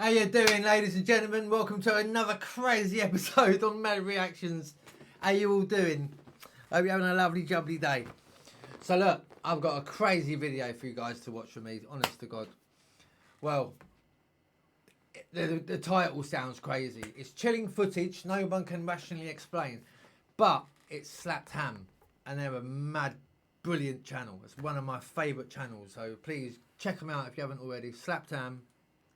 How you doing, ladies and gentlemen? Welcome to another crazy episode on M.A.D Reactions. How you all doing? Hope you're having a lovely jubbly day. So look, I've got a crazy video for you guys to watch from me, honest to God. Well, the title sounds crazy. It's chilling footage no one can rationally explain, but it's slapped ham, and they're a mad, brilliant channel. It's one of my favourite channels, so please check them out if you haven't already. Slapped ham,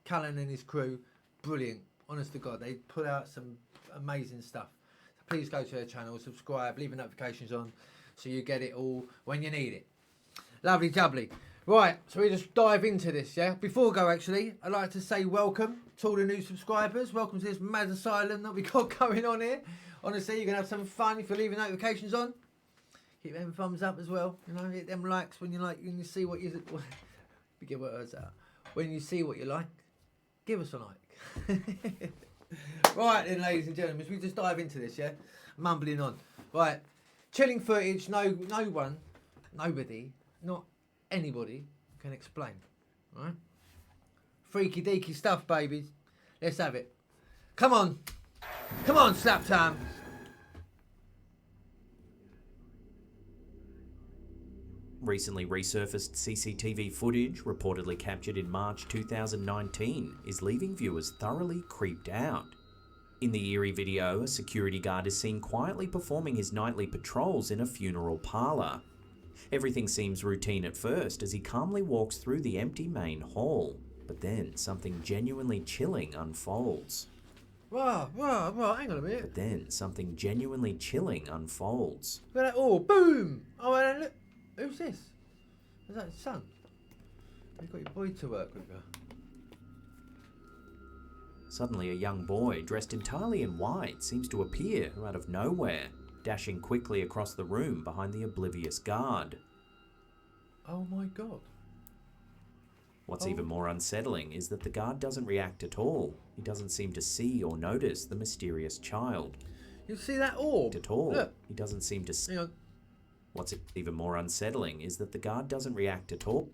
Callan and his crew, brilliant. Honest to God, they put out some amazing stuff. So please go to their channel, subscribe, leave the notifications on, so you get it all when you need it. Lovely jubbly. Right, so we just dive into this, yeah? Before we go, actually, I'd like to say welcome to all the new subscribers. Welcome to this mad asylum that we got going on here. Honestly, you're going to have some fun if you're leaving notifications on. Hit them thumbs up as well. You know, hit them likes when you like, when you see what you... Get words out. When you see what you like, give us a like. Right then, ladies and gentlemen, we just dive into this, yeah? Mumbling on. Right, chilling footage, nobody, not anybody can explain. Right? Freaky deaky stuff, babies. Let's have it. Come on, slap time. Recently resurfaced CCTV footage, reportedly captured in March 2019, is leaving viewers thoroughly creeped out. In the eerie video, a security guard is seen quietly performing his nightly patrols in a funeral parlor. Everything seems routine at first as he calmly walks through the empty main hall, but then something genuinely chilling unfolds. Wow, hang on a minute. But then something genuinely chilling unfolds. Look at that, oh, boom! Oh, and look. Who's this? Is that his son? You've got your boy to work with you. Suddenly, a young boy dressed entirely in white seems to appear out of nowhere, dashing quickly across the room behind the oblivious guard. Oh my God. What's even more unsettling is that the guard doesn't react at all. He doesn't seem to see or notice the mysterious child. You see that orb? At all. Look. He doesn't seem to see. Hang on. What's even more unsettling is that the guard doesn't react at all.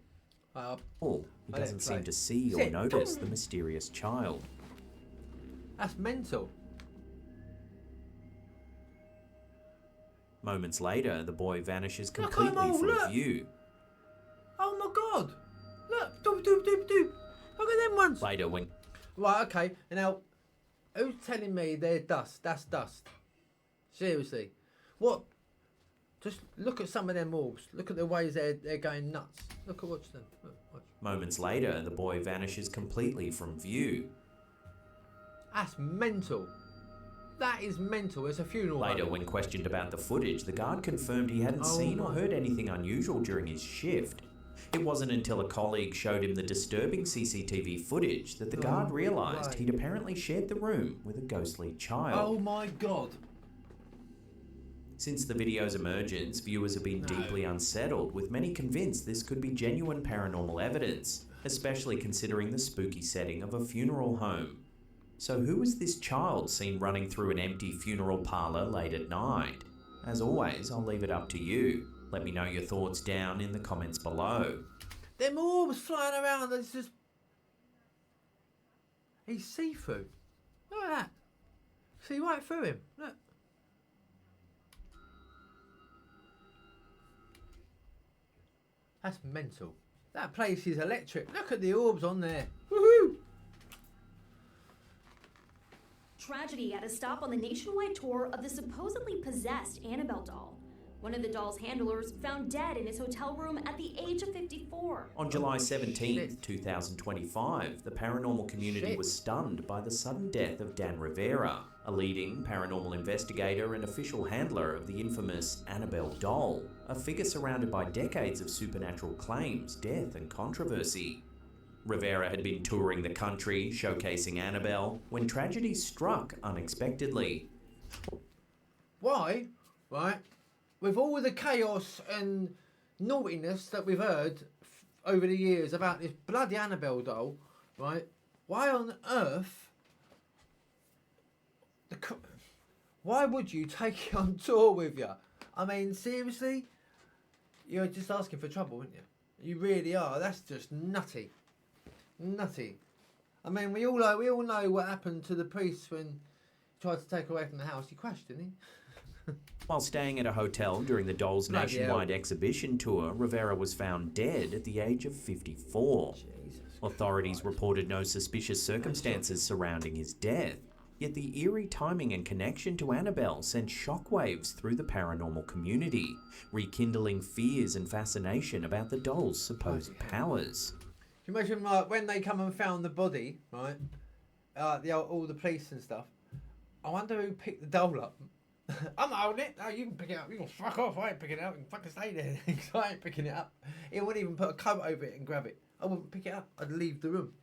He doesn't seem to see or notice the mysterious child. That's mental. Moments later, the boy vanishes completely from view. Oh my God! Look, doop. Look at them ones. Later, when... Right, okay. And now, who's telling me they're dust? That's dust. Seriously. What? Just look at some of them orbs. Look at the ways they're going nuts. Watch them. Watch. Moments later, the boy vanishes completely from view. That's mental. That is mental. It's a funeral. Later, when questioned about the footage, the guard confirmed he hadn't seen or heard anything unusual during his shift. It wasn't until a colleague showed him the disturbing CCTV footage that the guard realised he'd apparently shared the room with a ghostly child. Oh my God. Since the video's emergence, viewers have been deeply unsettled, with many convinced this could be genuine paranormal evidence, especially considering the spooky setting of a funeral home. So who is this child seen running through an empty funeral parlour late at night? As always, I'll leave it up to you. Let me know your thoughts down in the comments below. Them orbs flying around, it's just... He's see-through. Look at that. See right through him. Look. That's mental. That place is electric. Look at the orbs on there. Woohoo! Tragedy at a stop on the nationwide tour of the supposedly possessed Annabelle doll. One of the doll's handlers found dead in his hotel room at the age of 54. On July 17th, 2025, the paranormal community was stunned by the sudden death of Dan Rivera, a leading paranormal investigator and official handler of the infamous Annabelle doll, a figure surrounded by decades of supernatural claims, death and controversy. Rivera had been touring the country, showcasing Annabelle, when tragedy struck unexpectedly. Why? Right? With all the chaos and naughtiness that we've heard over the years about this bloody Annabelle doll, right? Why on earth... Why would you take it on tour with you? I mean, seriously? You're just asking for trouble, aren't you? You really are. That's just nutty. Nutty. I mean, we all know what happened to the priest when he tried to take her away from the house. He crashed, didn't he? While staying at a hotel during the doll's Bloody nationwide hell. exhibition tour, Rivera was found dead at the age of 54. Jesus Authorities Christ. reported no suspicious circumstances surrounding his death, yet the eerie timing and connection to Annabelle sent shockwaves through the paranormal community, rekindling fears and fascination about the doll's supposed powers. Can you imagine, like, when they come and found the body, right? All the police and stuff. I wonder who picked the doll up. I'm not holding it. No, you can pick it up. You can fuck off. I ain't picking it up. You can fucking stay there. I ain't picking it up. He wouldn't even put a coat over it and grab it. I wouldn't pick it up. I'd leave the room.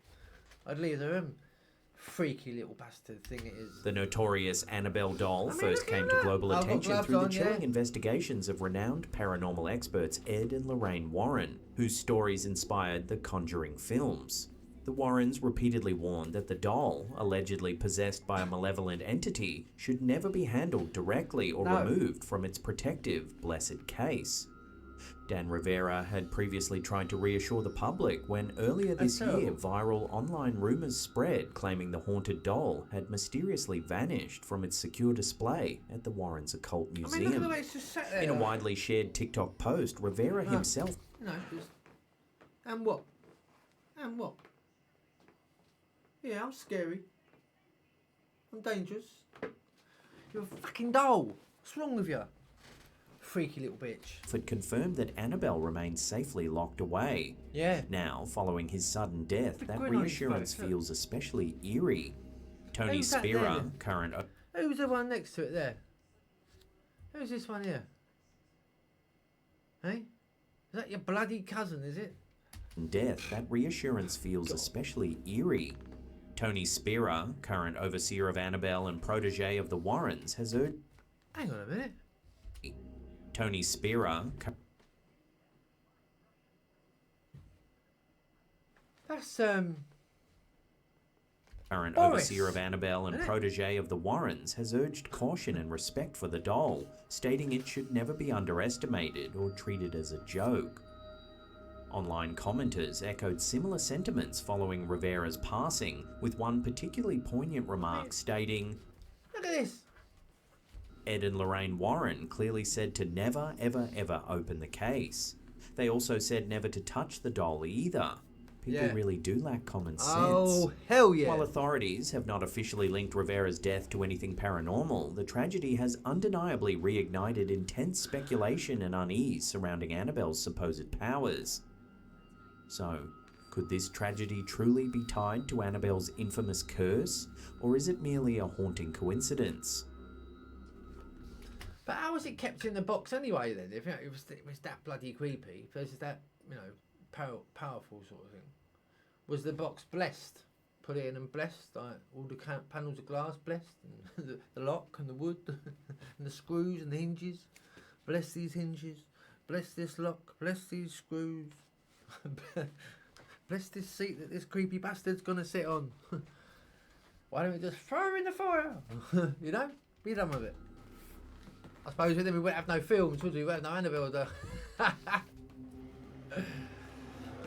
Freaky little bastard thing it is. The notorious Annabelle doll I mean, first look at came to that. global I've got attention gloves through the on, chilling yeah. investigations of renowned paranormal experts Ed and Lorraine Warren, whose stories inspired the Conjuring films. The Warrens repeatedly warned that the doll, allegedly possessed by a malevolent entity, should never be handled directly or No. removed from its protective, blessed case. Dan Rivera had previously tried to reassure the public when earlier this That's year terrible. viral online rumours spread claiming the haunted doll had mysteriously vanished from its secure display at the Warrens Occult I mean, Museum. look at the way it's just sat there. In a like, widely shared TikTok post, Rivera Huh. himself You know, just... And what? And what? Yeah, I'm scary. I'm dangerous. You're a fucking doll. What's wrong with you? Freaky little bitch. had confirmed that Annabelle remains safely locked away. Yeah. Now, following his sudden death, Big that grin on his reassurance face, look. feels especially eerie. Tony Who's that Spira, there? current Who's the one next to it there? Who's this one here? Hey? Is that your bloody cousin, is it? death, that reassurance feels especially eerie. Tony Spira, current overseer of Annabelle and protege of the Warrens, has urged Hang on a minute. Tony Spira, That's, current Boris, overseer of Annabelle and isn't it? protege of the Warrens, has urged caution and respect for the doll, stating it should never be underestimated or treated as a joke. Online commenters echoed similar sentiments following Rivera's passing, with one particularly poignant remark stating, Look at this. Ed and Lorraine Warren clearly said to never, ever, ever open the case. They also said never to touch the doll either. People Yeah. really do lack common sense. Oh, hell yeah. While authorities have not officially linked Rivera's death to anything paranormal, the tragedy has undeniably reignited intense speculation and unease surrounding Annabelle's supposed powers. So, could this tragedy truly be tied to Annabelle's infamous curse, or is it merely a haunting coincidence? But how was it kept in the box anyway then? If it was that bloody creepy, if it was that, you know, powerful sort of thing. Was the box blessed? Put it in and blessed? Like all the panels of glass blessed? And the lock and the wood and the screws and the hinges? Bless these hinges. Bless this lock. Bless these screws. Bless this seat that this creepy bastard's gonna sit on. Why don't we just throw her in the fire? You know? Be done with it. I suppose then we wouldn't have no films, would we? We wouldn't have no Annabelle.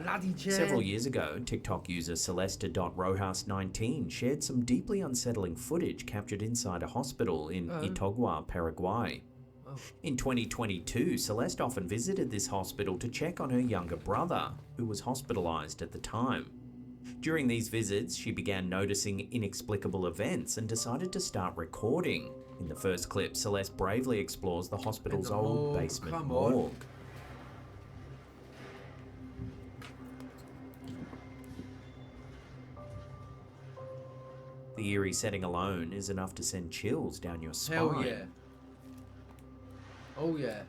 Bloody chair. Several years ago, TikTok user Celeste.Rojas19 shared some deeply unsettling footage captured inside a hospital in Itagua, Paraguay. Oh. In 2022, Celeste often visited this hospital to check on her younger brother, who was hospitalized at the time. During these visits, she began noticing inexplicable events and decided to start recording. In the first clip, Celeste bravely explores the hospital's In the old morgue, basement come on. morgue. The eerie setting alone is enough to send chills down your spine. Hell yeah. Oh yeah.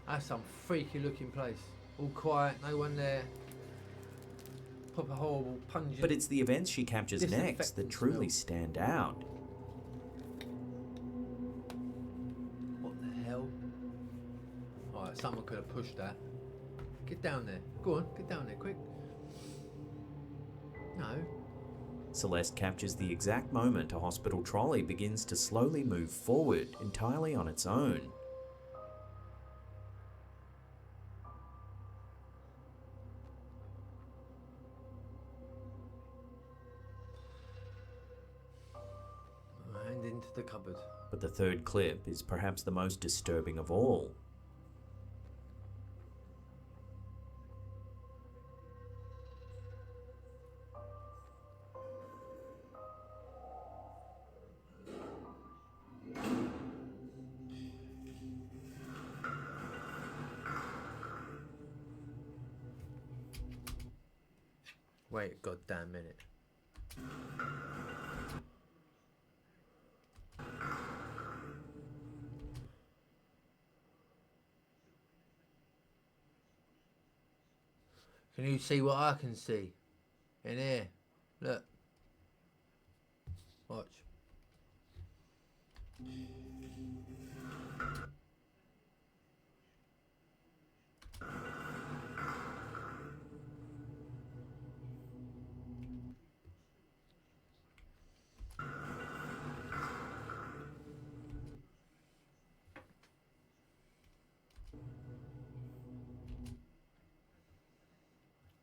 That's some freaky looking place. All quiet, no one there. Proper horrible pungent. But it's the events she captures next that Disinfectant truly smell. stand out. What the hell? Alright, someone could have pushed that. Get down there. Go on, get down there, quick. No. Celeste captures the exact moment a hospital trolley begins to slowly move forward entirely on its own. the cupboard. But the third clip is perhaps the most disturbing of all. Wait a goddamn minute. Can you see what I can see? In here. Look. Watch.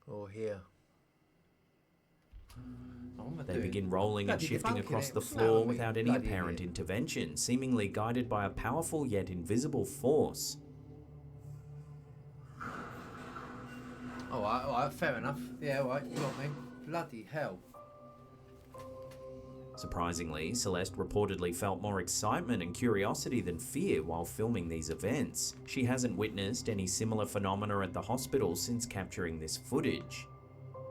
Or here. They begin rolling and Bloody shifting debunking across it. the What's the matter floor with me? without any Bloody apparent idiot. intervention, seemingly guided by a powerful yet invisible force. Alright, fair enough. Yeah, alright, you got me. Bloody hell. Surprisingly, Celeste reportedly felt more excitement and curiosity than fear while filming these events. She hasn't witnessed any similar phenomena at the hospital since capturing this footage.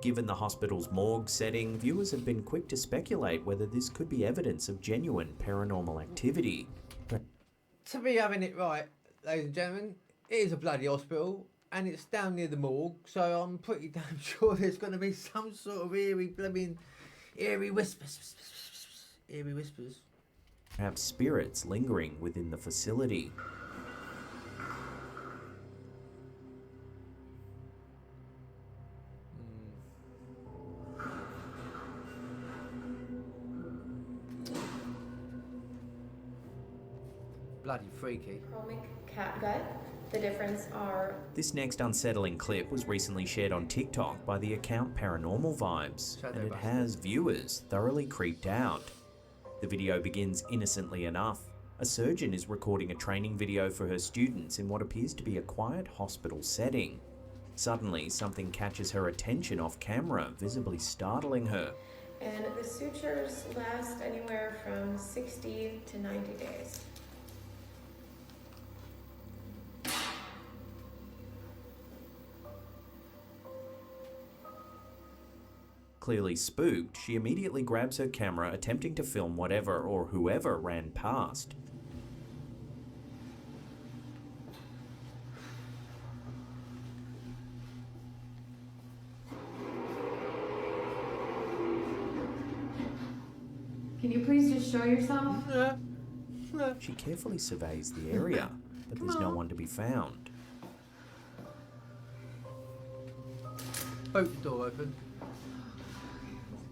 Given the hospital's morgue setting, viewers have been quick to speculate whether this could be evidence of genuine paranormal activity. To be having it right, ladies and gentlemen, it is a bloody hospital and it's down near the morgue, so I'm pretty damn sure there's going to be some sort of eerie whispers. Eerie whispers. Perhaps spirits lingering within the facility. Bloody freaky. Chromic catgut. The difference are... This next unsettling clip was recently shared on TikTok by the account Paranormal Vibes, and it has viewers thoroughly creeped out. The video begins innocently enough. A surgeon is recording a training video for her students in what appears to be a quiet hospital setting. Suddenly, something catches her attention off camera, visibly startling her. And the sutures last anywhere from 60 to 90 days. Clearly spooked, she immediately grabs her camera, attempting to film whatever or whoever ran past. Can you please just show yourself? She carefully surveys the area, but there's no one to be found. Both the door open.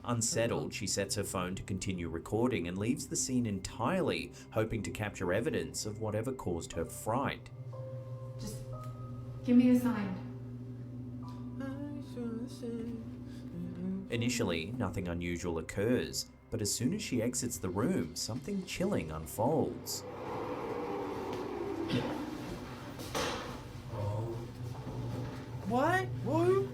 Unsettled, she sets her phone to continue recording and leaves the scene entirely, hoping to capture evidence of whatever caused her fright. Just give me a sign. Initially, nothing unusual occurs, but as soon as she exits the room, something chilling unfolds. What? Who?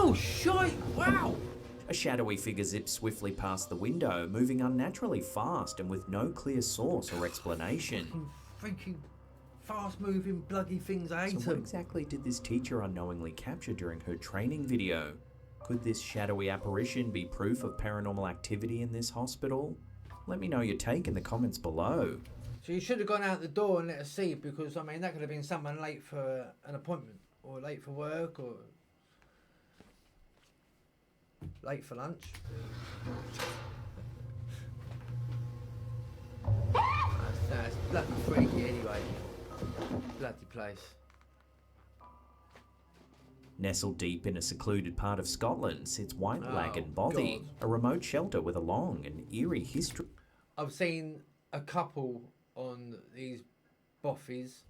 Oh, shite! Wow! A shadowy figure zips swiftly past the window, moving unnaturally fast and with no clear source or explanation. Freaking fast-moving bloody things, I hate So what them. exactly did this teacher unknowingly capture during her training video? Could this shadowy apparition be proof of paranormal activity in this hospital? Let me know your take in the comments below. So you should have gone out the door and let us see, because, I mean, that could have been someone late for an appointment, or late for work, or late for lunch. That's bloody freaky anyway. Bloody place. Nestled deep in a secluded part of Scotland sits White Lagan Bothy, God. a remote shelter with a long and eerie history. I've seen a couple on these boffies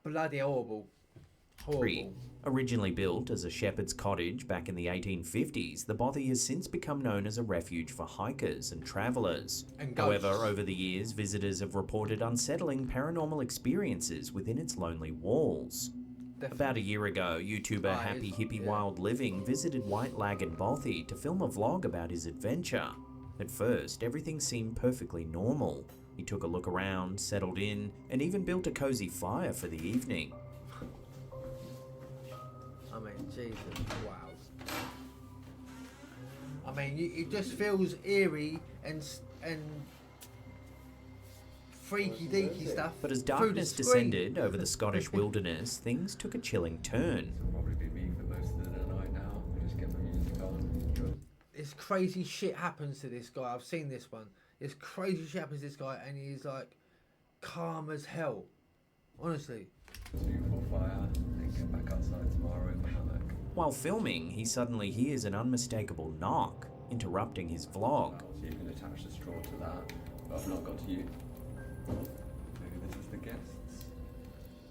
Bloody horrible. Horrible. Originally built as a shepherd's cottage back in the 1850s, the bothy has since become known as a refuge for hikers and travellers. And ghosts. However, over the years, visitors have reported unsettling paranormal experiences within its lonely walls. Definitely. About a year ago, YouTuber Happy Hippie Wild Living visited White Lagoon Bothy to film a vlog about his adventure. At first, everything seemed perfectly normal. He took a look around, settled in, and even built a cozy fire for the evening. I mean, Jesus, wow. I mean, it just feels eerie and freaky deaky stuff. But as through the darkness screen. descended over the Scottish wilderness, things took a chilling turn. It'll probably be me for most of the night now. I just get my music on. This crazy shit happens to this guy. I've seen this one. This crazy shit happens to this guy, and he's like calm as hell. Honestly. Beautiful fire, and get back outside tomorrow in the hammock. While filming, he suddenly hears an unmistakable knock, interrupting his vlog. So you can attach the straw to that, but I've not got to you. Maybe this is the guests.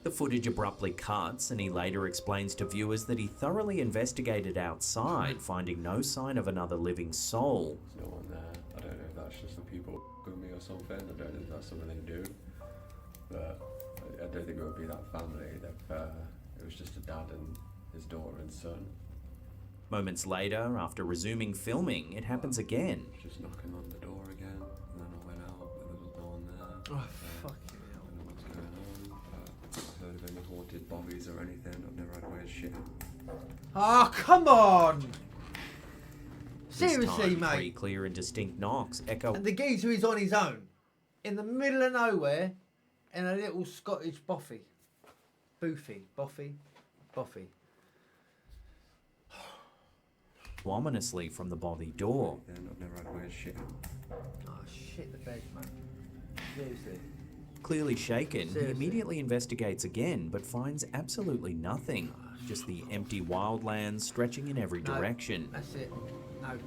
The footage abruptly cuts, and he later explains to viewers that he thoroughly investigated outside, finding no sign of another living soul. There's no one there. I don't know if that's just the people with me or something. I don't know if that's something they do. But I don't think it would be that family. It was just a dad and his daughter and son. Moments later, after resuming filming, it happens again. Just knocking on the door again, and then I went out, but there was no one there. Oh, fucking hell. I don't know what's going on. I've heard of any haunted bobbies or anything. I've never had weird shit. Oh, come on! This Seriously, time, three mate. clear and distinct knocks echo. And the geezer is on his own, in the middle of nowhere, in a little Scottish bothy. Boffy. Ominously from the bothy door. Then I've never had weird shit. Oh, shit the bed, man. Seriously. Clearly shaken, he Seriously. immediately investigates again, but finds absolutely nothing. Just the empty wildlands stretching in every No, direction. That's it. No.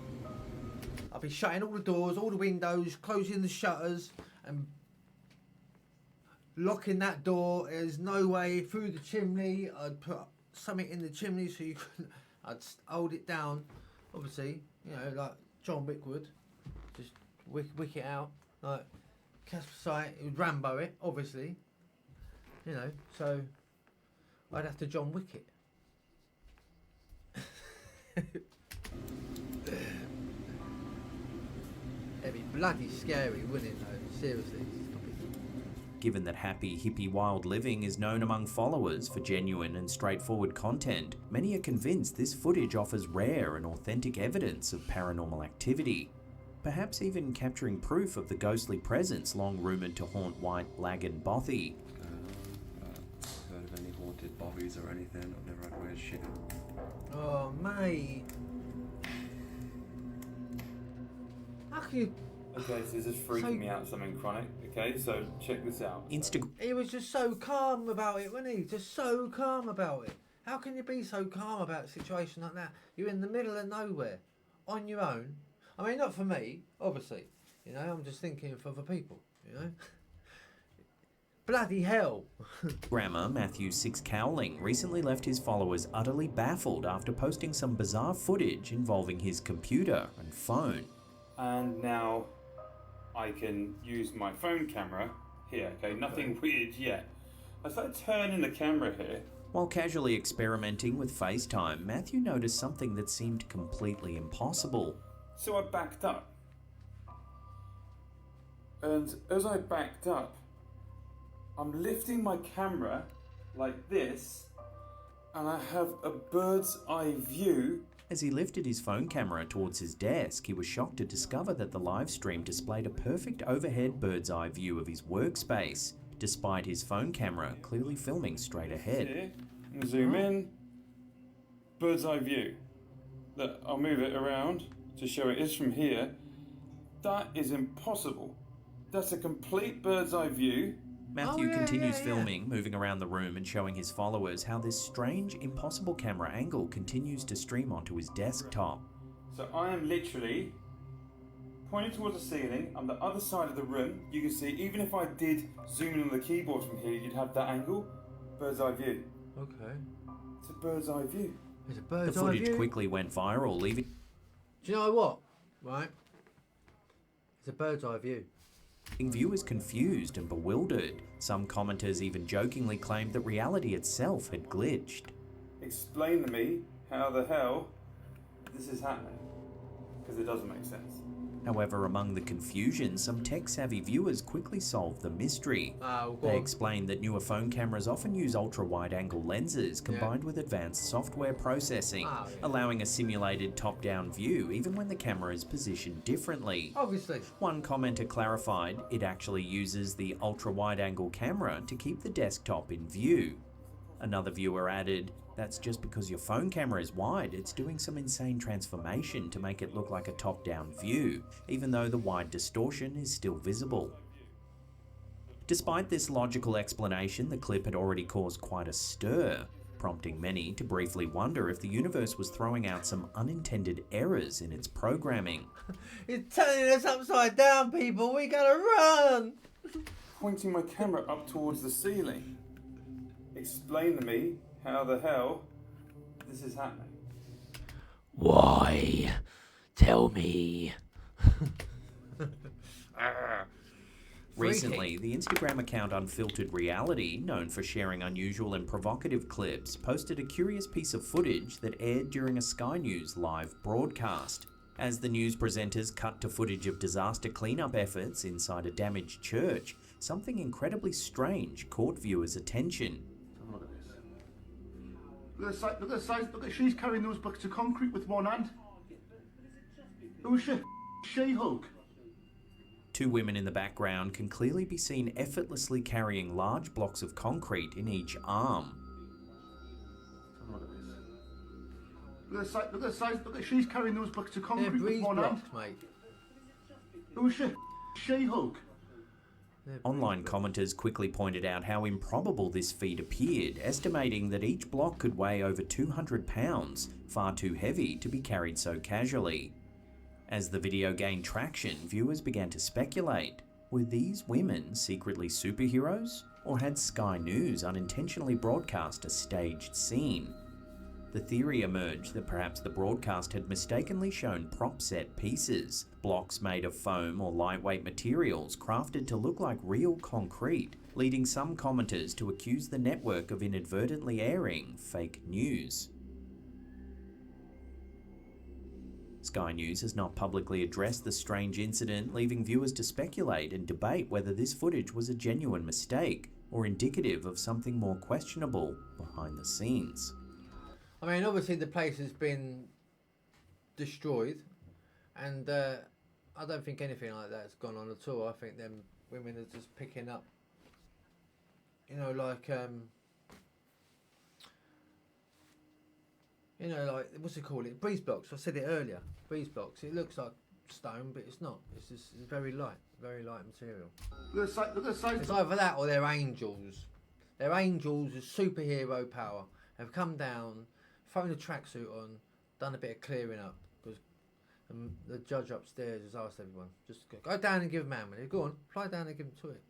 I'll be shutting all the doors, all the windows, closing the shutters, and locking that door. There's no way through the chimney. I'd put something in the chimney so you couldn't. I'd hold it down, obviously, you know, like John Wick would. Just wick it out, like Casper Sight. It would Rambo it, obviously. You know, so I'd have to John Wick it. It'd be bloody scary, wouldn't it, though? Seriously. Stop it. Given that Happy Hippie Wild Living is known among followers for genuine and straightforward content, many are convinced this footage offers rare and authentic evidence of paranormal activity. Perhaps even capturing proof of the ghostly presence long rumoured to haunt White Lagoon Bothy. I've heard of any haunted bobbies or anything. I've never had weird shit. Oh, mate. How can you... Okay, so this is freaking me out, something chronic. Okay, so check this out. He was just so calm about it, wasn't he? Just so calm about it. How can you be so calm about a situation like that? You're in the middle of nowhere, on your own. I mean, not for me, obviously. You know, I'm just thinking of other people, you know? Bloody hell. Grammar Matthew Six Cowling recently left his followers utterly baffled after posting some bizarre footage involving his computer and phone. And now I can use my phone camera here, okay? Nothing weird yet. I started turning the camera here. While casually experimenting with FaceTime, Matthew noticed something that seemed completely impossible. So I backed up. And as I backed up, I'm lifting my camera like this, and I have a bird's eye view. As he lifted his phone camera towards his desk, he was shocked to discover that the live stream displayed a perfect overhead bird's eye view of his workspace, despite his phone camera clearly filming straight ahead. Here, and zoom in, bird's eye view. Look, I'll move it around to show it is from here. That is impossible. That's a complete bird's eye view. Matthew continues filming, moving around the room and showing his followers how this strange, impossible camera angle continues to stream onto his desktop. So I am literally pointing towards the ceiling. On the other side of the room, you can see, even if I did zoom in on the keyboard from here, you'd have that angle. bird's eye view. Okay. It's a bird's eye view. It's a The bird's eye footage view. quickly went viral, leaving Do you know what? Right. It's a bird's eye view. viewers confused and bewildered. Some commenters even jokingly claimed that reality itself had glitched. Explain to me how the hell this is happening. Because it doesn't make sense. However, among the confusion, some tech-savvy viewers quickly solved the mystery. Oh, go They on. explained that newer phone cameras often use ultra-wide-angle lenses combined with advanced software processing, Oh, yeah. allowing a simulated top-down view even when the camera is positioned differently. Obviously. One commenter clarified it actually uses the ultra-wide-angle camera to keep the desktop in view. Another viewer added, "That's just because your phone camera is wide, it's doing some insane transformation to make it look like a top-down view, even though the wide distortion is still visible." Despite this logical explanation, the clip had already caused quite a stir, prompting many to briefly wonder if the universe was throwing out some unintended errors in its programming. It's turning us upside down, people. We gotta run. Pointing my camera up towards the ceiling. Explain to me how the hell this is happening. Why? Tell me. Recently, the Instagram account Unfiltered Reality, known for sharing unusual and provocative clips, posted a curious piece of footage that aired during a Sky News live broadcast. As the news presenters cut to footage of disaster cleanup efforts inside a damaged church, something incredibly strange caught viewers' attention. Look at this. Look at the size. Look at she's carrying those blocks of concrete with one hand. Who's she? She-Hulk. Two women in the background can clearly be seen effortlessly carrying large blocks of concrete in each arm. Look at this. Look at the size. Look at she's carrying those blocks of They're concrete with breeze one hand. blocks, mate. Who's she? She-Hulk. Online commenters quickly pointed out how improbable this feat appeared, estimating that each block could weigh over 200 pounds, far too heavy to be carried so casually. As the video gained traction, viewers began to speculate. Were these women secretly superheroes? Or had Sky News unintentionally broadcast a staged scene? The theory emerged that perhaps the broadcast had mistakenly shown prop set pieces, blocks made of foam or lightweight materials crafted to look like real concrete, leading some commenters to accuse the network of inadvertently airing fake news. Sky News has not publicly addressed the strange incident, leaving viewers to speculate and debate whether this footage was a genuine mistake or indicative of something more questionable behind the scenes. I mean, obviously the place has been destroyed, and I don't think anything like that's gone on at all. I think them women are just picking up, like what's it called? It breeze blocks. I said it earlier. Breeze blocks. It looks like stone, but it's not. It's very light material. Look at the size. It's either that or they're angels. They're angels with superhero power. Have come down, thrown a tracksuit on, done a bit of clearing up, because the judge upstairs has asked everyone, just go down and give them ammo. Go on, fly down and give them to it.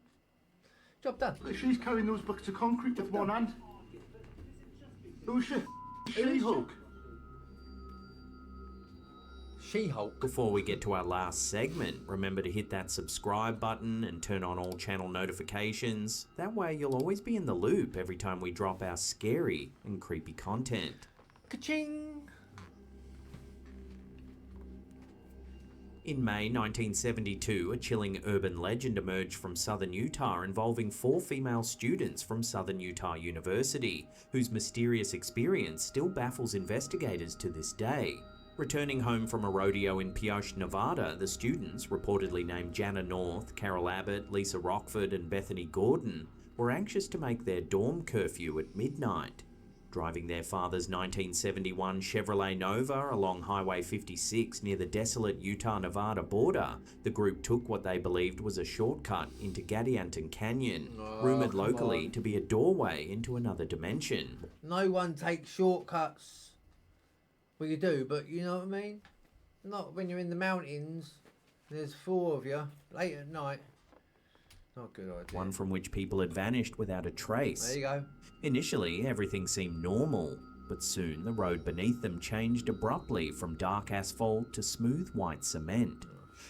Job done. Look, she's carrying those blocks of concrete with one hand. Who's she? She-Hulk. She-Hulk. Before we get to our last segment, remember to hit that subscribe button and turn on all channel notifications. That way you'll always be in the loop every time we drop our scary and creepy content. Ka-ching! In May 1972, a chilling urban legend emerged from southern Utah involving 4 female students from Southern Utah University, whose mysterious experience still baffles investigators to this day. Returning home from a rodeo in Pioche, Nevada, the students, reportedly named Jana North, Carol Abbott, Lisa Rockford and Bethany Gordon, were anxious to make their dorm curfew at midnight. Driving their father's 1971 Chevrolet Nova along Highway 56 near the desolate Utah-Nevada border, the group took what they believed was a shortcut into Gadianton Canyon, rumoured locally to be a doorway into another dimension. No one takes shortcuts. Well, you do, but you know what I mean? Not when you're in the mountains. There's 4 of you, late at night. Not a good idea. one from which people had vanished without a trace. There you go. Initially, everything seemed normal, but soon the road beneath them changed abruptly from dark asphalt to smooth white cement.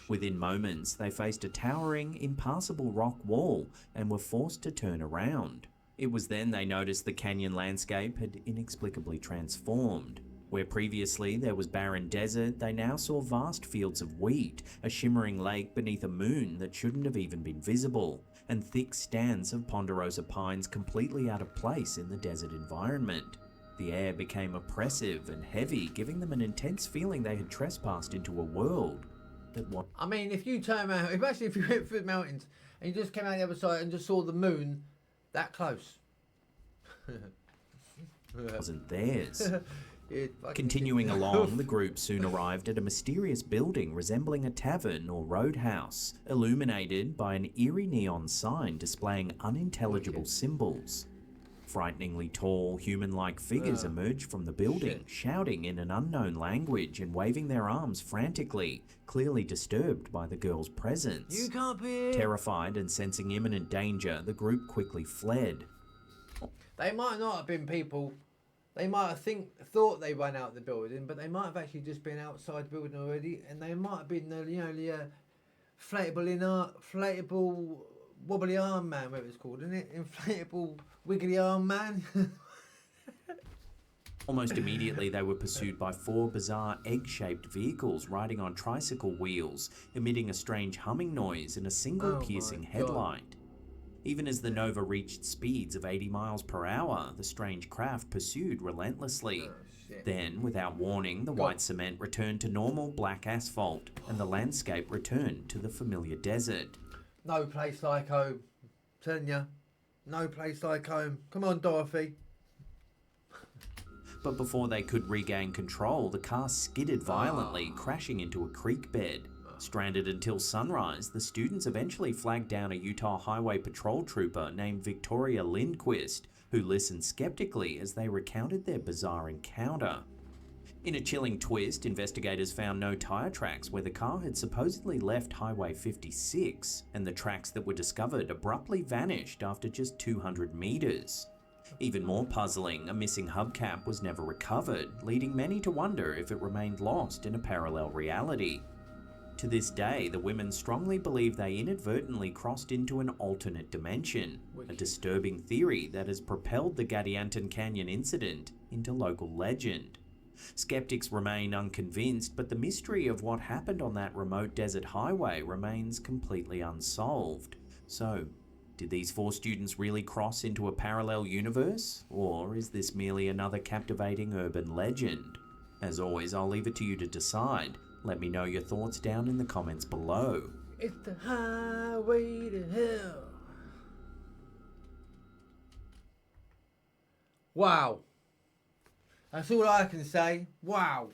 Within moments, they faced a towering, impassable rock wall and were forced to turn around. It was then they noticed the canyon landscape had inexplicably transformed. Where previously there was barren desert, they now saw vast fields of wheat, a shimmering lake beneath a moon that shouldn't have even been visible, and thick stands of ponderosa pines completely out of place in the desert environment. The air became oppressive and heavy, giving them an intense feeling they had trespassed into a world that was... I mean, if you turn around, imagine if you went through the mountains and you just came out the other side and just saw the moon that close. wasn't theirs. It fucking- Continuing along, the group soon arrived at a mysterious building resembling a tavern or roadhouse, illuminated by an eerie neon sign displaying unintelligible symbols. Frighteningly tall, human-like figures emerged from the building, shouting in an unknown language and waving their arms frantically, clearly disturbed by the girl's presence. You can't be. Terrified and sensing imminent danger, the group quickly fled. They might not have been people. They might have thought they ran out the building, but they might have actually just been outside the building already, and they might have been the inflatable wobbly arm man, whatever it's called, isn't it? Inflatable wiggly arm man. Almost immediately, they were pursued by 4 bizarre egg-shaped vehicles riding on tricycle wheels, emitting a strange humming noise and a single piercing headlight. Even as the Nova reached speeds of 80 miles per hour, the strange craft pursued relentlessly. Then, without warning, the white cement returned to normal black asphalt, and the landscape returned to the familiar desert. No place like home. Telling ya. No place like home. Come on, Dorothy. But before they could regain control, the car skidded violently, crashing into a creek bed. Stranded until sunrise, the students eventually flagged down a Utah Highway Patrol trooper named Victoria Lindquist, who listened skeptically as they recounted their bizarre encounter. In a chilling twist, investigators found no tire tracks where the car had supposedly left Highway 56, and the tracks that were discovered abruptly vanished after just 200 meters. Even more puzzling, a missing hubcap was never recovered, leading many to wonder if it remained lost in a parallel reality. To this day, the women strongly believe they inadvertently crossed into an alternate dimension, a disturbing theory that has propelled the Gadianton Canyon incident into local legend. Skeptics remain unconvinced, but the mystery of what happened on that remote desert highway remains completely unsolved. So, did these 4 students really cross into a parallel universe? Or is this merely another captivating urban legend? As always, I'll leave it to you to decide. Let me know your thoughts down in the comments below. It's the highway to hell. Wow. That's all I can say. Wow.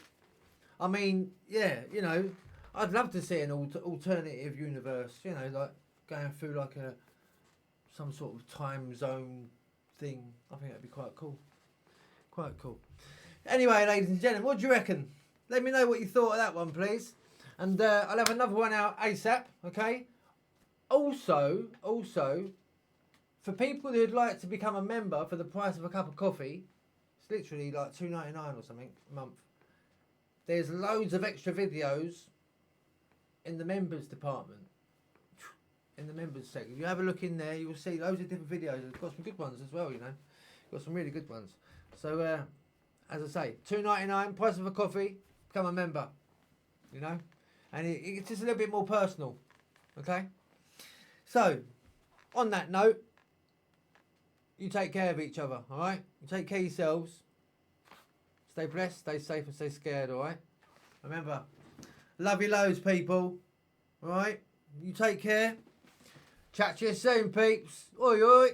I mean, yeah, you know, I'd love to see an alternative universe, you know, like going through like some sort of time zone thing. I think that'd be quite cool. Quite cool. Anyway, ladies and gentlemen, what do you reckon? Let me know what you thought of that one, please. And I'll have another one out ASAP, okay? Also, for people who'd like to become a member for the price of a cup of coffee, it's literally like $2.99 or something a month. There's loads of extra videos in the members department. In the members section. If you have a look in there, you will see loads of different videos. It's got some good ones as well, you know. Got some really good ones. So, as I say, $2.99, price of a coffee, become a member, you know. And it's just a little bit more personal, okay? So, on that note, you take care of each other, all right? You take care of yourselves. Stay blessed, stay safe, and stay scared, all right? Remember, love you loads, people, all right? You take care. Chat to you soon, peeps. Oi, oi.